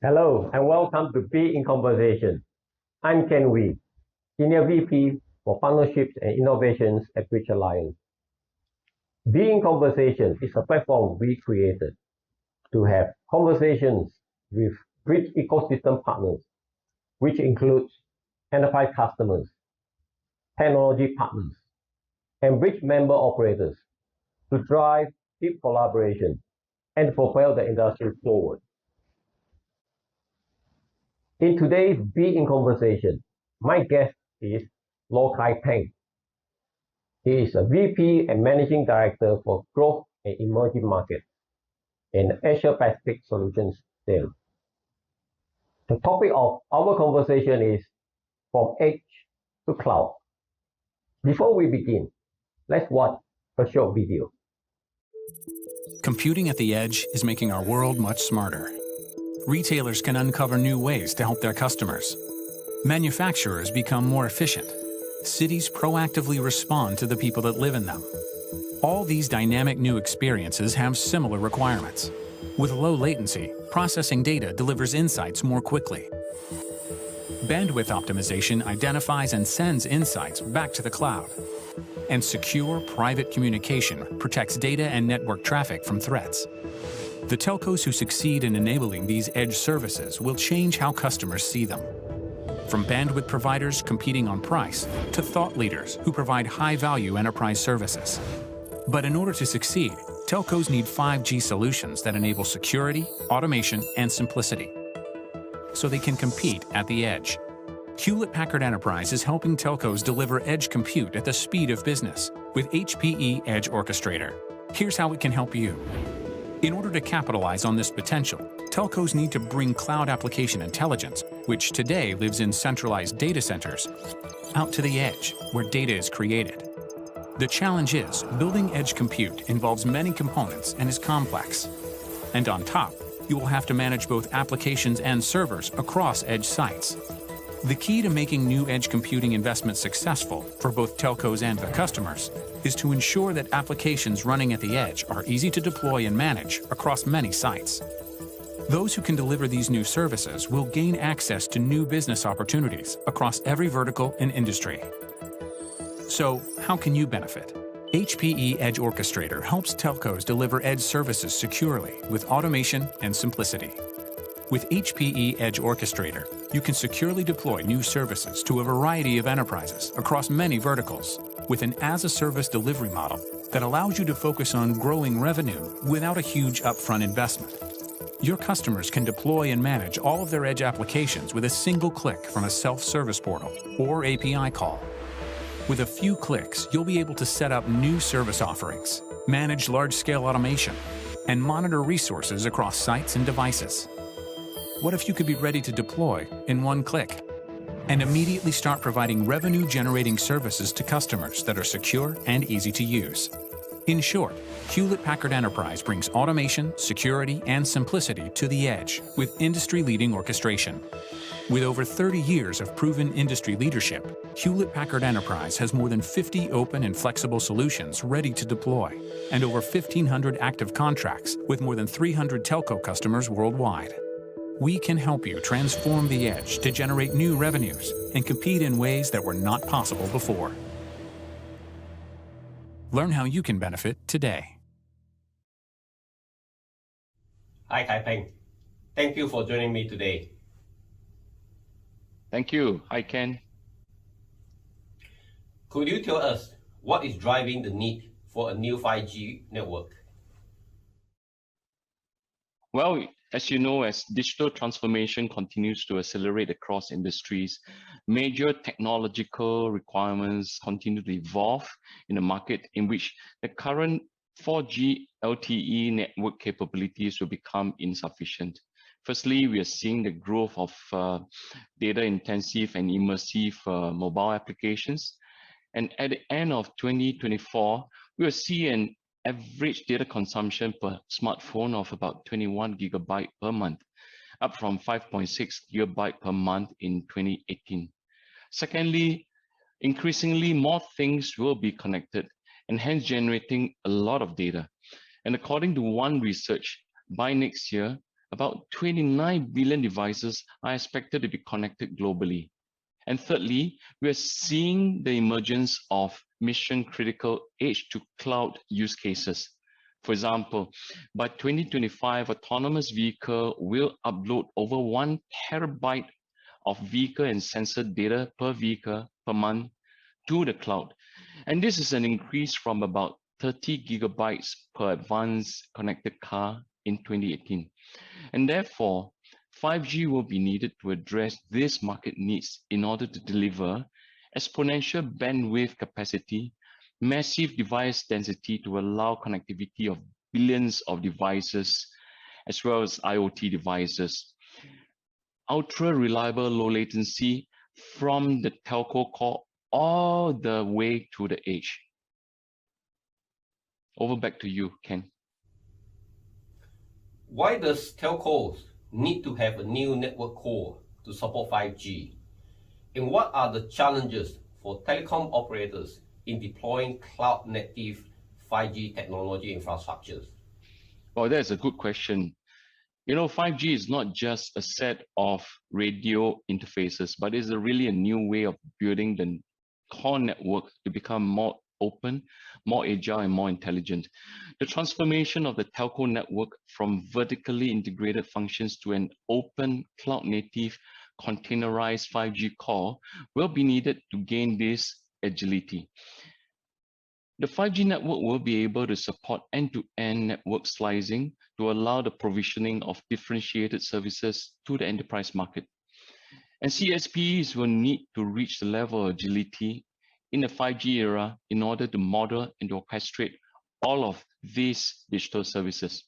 Hello and welcome to Be in Conversation. I'm Ken Wee, Senior VP for Partnerships and Innovations at Bridge Alliance. Be in Conversation is a platform we created to have conversations with Bridge ecosystem partners, which includes enterprise customers, technology partners, and Bridge member operators to drive deep collaboration and propel the industry forward. In today's Be in Conversation, my guest is Loh Khai Peng. He is a VP and Managing Director for Growth and Emerging Markets in Asia Pacific Solutions Sales. The topic of our conversation is From Edge to Cloud. Before we begin, let's watch a short video. Computing at the edge is making our world much smarter. Retailers can uncover new ways to help their customers. Manufacturers become more efficient. Cities proactively respond to the people that live in them. All these dynamic new experiences have similar requirements. With low latency, processing data delivers insights more quickly. Bandwidth optimization identifies and sends insights back to the cloud. And secure, private communication protects data and network traffic from threats. The telcos who succeed in enabling these edge services will change how customers see them. From bandwidth providers competing on price to thought leaders who provide high-value enterprise services. But in order to succeed, telcos need 5G solutions that enable security, automation, and simplicity, so they can compete at the edge. Hewlett Packard Enterprise is helping telcos deliver edge compute at the speed of business with HPE Edge Orchestrator. Here's how it can help you. In order to capitalize on this potential, telcos need to bring cloud application intelligence, which today lives in centralized data centers, out to the edge, where data is created. The challenge is, building edge compute involves many components and is complex. And on top, you will have to manage both applications and servers across edge sites. The key to making new edge computing investments successful for both telcos and their customers is to ensure that applications running at the edge are easy to deploy and manage across many sites. Those who can deliver these new services will gain access to new business opportunities across every vertical and industry. So, how can you benefit? HPE Edge Orchestrator helps telcos deliver edge services securely with automation and simplicity. With HPE Edge Orchestrator, you can securely deploy new services to a variety of enterprises across many verticals with an as-a-service delivery model that allows you to focus on growing revenue without a huge upfront investment. Your customers can deploy and manage all of their edge applications with a single click from a self-service portal or API call. With a few clicks, you'll be able to set up new service offerings, manage large-scale automation, and monitor resources across sites and devices. What if you could be ready to deploy in one click and immediately start providing revenue-generating services to customers that are secure and easy to use? In short, Hewlett Packard Enterprise brings automation, security, and simplicity to the edge with industry-leading orchestration. With over 30 years of proven industry leadership, Hewlett Packard Enterprise has more than 50 open and flexible solutions ready to deploy and over 1,500 active contracts with more than 300 telco customers worldwide. We can help you transform the edge to generate new revenues and compete in ways that were not possible before. Learn how you can benefit today. Hi, Khai Peng. Thank you for joining me today. Thank you. Hi, Ken. Could you tell us what is driving the need for a new 5G network? Well, as you know, as digital transformation continues to accelerate across industries, major technological requirements continue to evolve in a market in which the current 4G LTE network capabilities will become insufficient. Firstly, we are seeing the growth of data-intensive and immersive mobile applications. And at the end of 2024, we will see an average data consumption per smartphone of about 21 gigabyte per month, up from 5.6 gigabyte per month in 2018. Secondly, increasingly more things will be connected and hence generating a lot of data. And according to one research, by next year, about 29 billion devices are expected to be connected globally. And thirdly, we are seeing the emergence of mission-critical edge-to-cloud use cases. For example, by 2025, autonomous vehicle will upload over 1 terabyte of vehicle and sensor data per vehicle per month to the cloud. And this is an increase from about 30 gigabytes per advanced connected car in 2018. And therefore, 5G will be needed to address these market needs in order to deliver exponential bandwidth capacity, massive device density to allow connectivity of billions of devices, as well as IoT devices, ultra reliable low latency from the telco core all the way to the edge. Over back to you, Ken. Why does telcos need to have a new network core to support 5G? And what are the challenges for telecom operators in deploying cloud-native 5G technology infrastructures? Well, that's a good question. You know, 5G is not just a set of radio interfaces, but it's really a new way of building the core network to become more open, more agile, and more intelligent. The transformation of the telco network from vertically integrated functions to an open, cloud-native, containerized 5G core will be needed to gain this agility. The 5G network will be able to support end-to-end network slicing to allow the provisioning of differentiated services to the enterprise market. And CSPs will need to reach the level of agility in the 5G era in order to model and to orchestrate all of these digital services.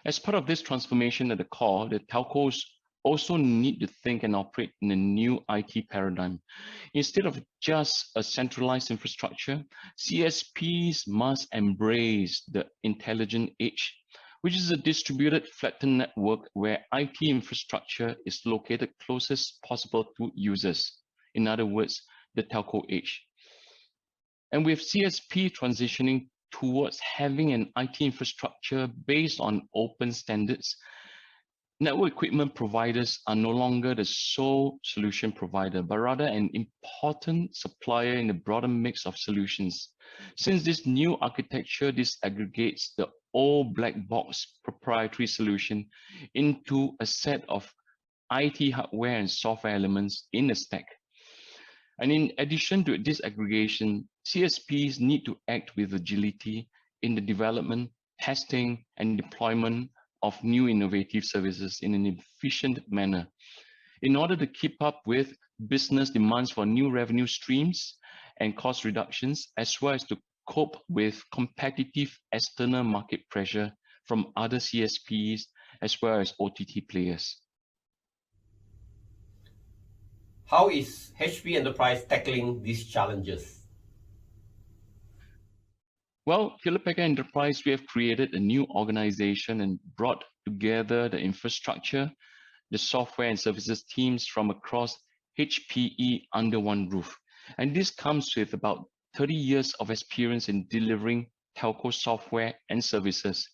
As part of this transformation at the core, the telcos also need to think and operate in a new IT paradigm. Instead of just a centralized infrastructure, CSPs must embrace the intelligent edge, which is a distributed flattened network where IT infrastructure is located closest possible to users. In other words, the telco edge. And with CSP transitioning towards having an IT infrastructure based on open standards, network equipment providers are no longer the sole solution provider, but rather an important supplier in the broader mix of solutions. Since this new architecture disaggregates the old black box proprietary solution into a set of IT hardware and software elements in the stack. And in addition to disaggregation, CSPs need to act with agility in the development, testing, and deployment of new innovative services in an efficient manner in order to keep up with business demands for new revenue streams and cost reductions, as well as to cope with competitive external market pressure from other CSPs as well as OTT players. How is HP Enterprise tackling these challenges? Well, Hewlett Packard Enterprise, we have created a new organization and brought together the infrastructure, the software and services teams from across HPE under one roof. And this comes with about 30 years of experience in delivering telco software and services.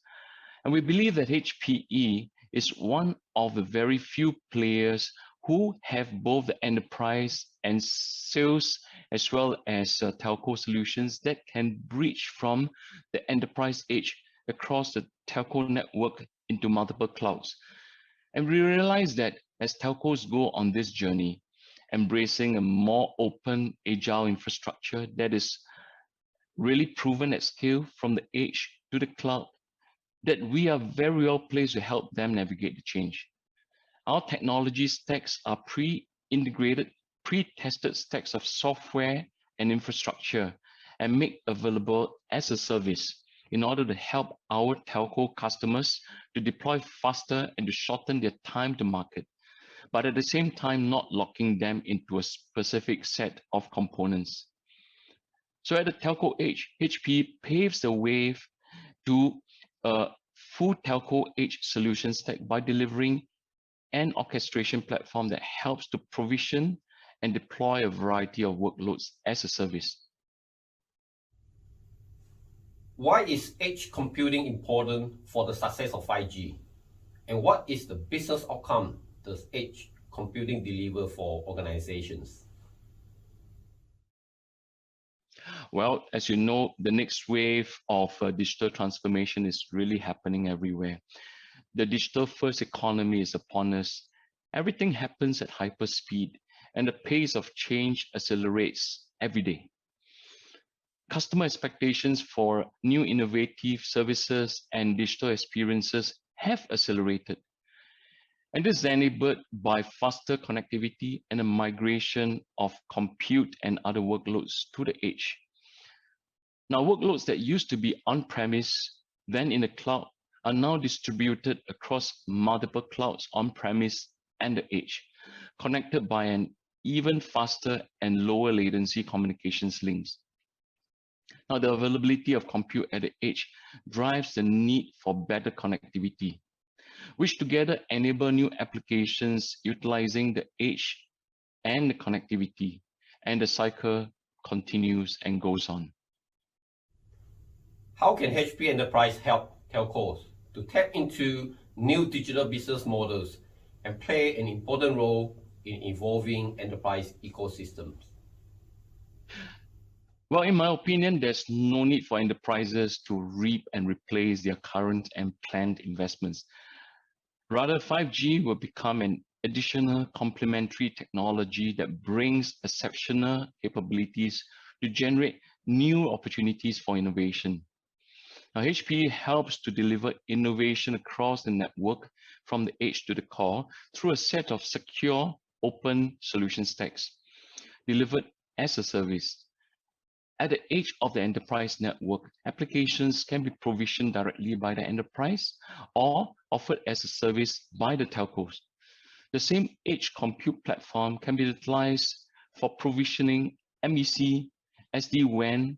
And we believe that HPE is one of the very few players who have both the enterprise and sales as well as telco solutions that can bridge from the enterprise edge across the telco network into multiple clouds. And we realize that as telcos go on this journey, embracing a more open, agile infrastructure that is really proven at scale from the edge to the cloud, that we are very well placed to help them navigate the change. Our technology stacks are pre-integrated, pre-tested stacks of software and infrastructure and made available as a service in order to help our telco customers to deploy faster and to shorten their time to market, but at the same time not locking them into a specific set of components. So at the telco edge, HP paves the way to a full telco edge solution stack by delivering an orchestration platform that helps to provision and deploy a variety of workloads as a service. Why is edge computing important for the success of 5G? And what is the business outcome does edge computing deliver for organizations? Well, as you know, the next wave of digital transformation is really happening everywhere. The digital first economy is upon us. Everything happens at hyper speed, and the pace of change accelerates every day. Customer expectations for new innovative services and digital experiences have accelerated. And this is enabled by faster connectivity and a migration of compute and other workloads to the edge. Now, workloads that used to be on-premise, then in the cloud, are now distributed across multiple clouds on-premise and the edge, connected by an even faster and lower latency communications links. Now, the availability of compute at the edge drives the need for better connectivity, which together enable new applications utilizing the edge and the connectivity, and the cycle continues and goes on. How can HP Enterprise help telcos to tap into new digital business models and play an important role in evolving enterprise ecosystems? Well, in my opinion, there's no need for enterprises to reap and replace their current and planned investments. Rather, 5G will become an additional complementary technology that brings exceptional capabilities to generate new opportunities for innovation. Now, HP helps to deliver innovation across the network from the edge to the core through a set of secure, open solution stacks delivered as a service. At the edge of the enterprise network, applications can be provisioned directly by the enterprise or offered as a service by the telcos. The same edge compute platform can be utilized for provisioning MEC, SD-WAN,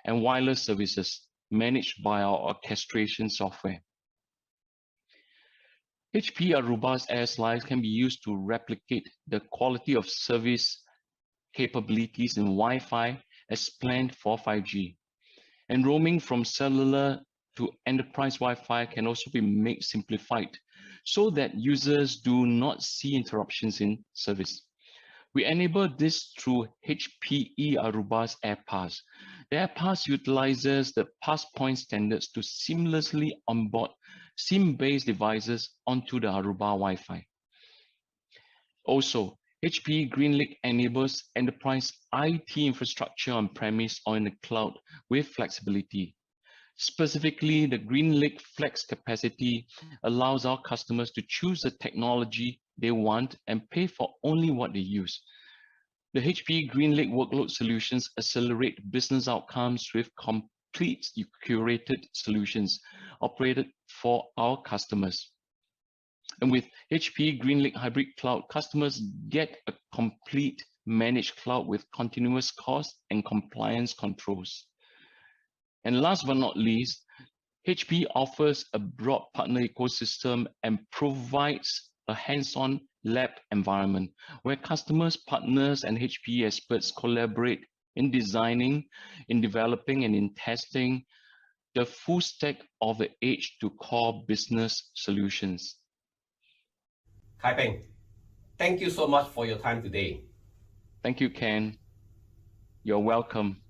and wireless services managed by our orchestration software. HP Aruba's air slice can be used to replicate the quality of service capabilities in Wi-Fi as planned for 5G. And roaming from cellular to enterprise Wi-Fi can also be made simplified so that users do not see interruptions in service. We enable this through HPE Aruba's AirPass. The AirPass utilizes the PassPoint standards to seamlessly onboard SIM-based devices onto the Aruba Wi-Fi. Also, HPE GreenLake enables enterprise IT infrastructure on-premise or in the cloud with flexibility. Specifically, the GreenLake Flex capacity allows our customers to choose the technology they want and pay for only what they use. The HPE GreenLake workload solutions accelerate business outcomes with complete curated solutions operated for our customers. And with HPE GreenLake Hybrid Cloud, customers get a complete managed cloud with continuous cost and compliance controls. And last but not least, HPE offers a broad partner ecosystem and provides a hands-on lab environment where customers, partners, and HPE experts collaborate in designing, in developing, and in testing the full stack of the edge to core business solutions. Khai Peng, thank you so much for your time today. Thank you, Ken. You're welcome.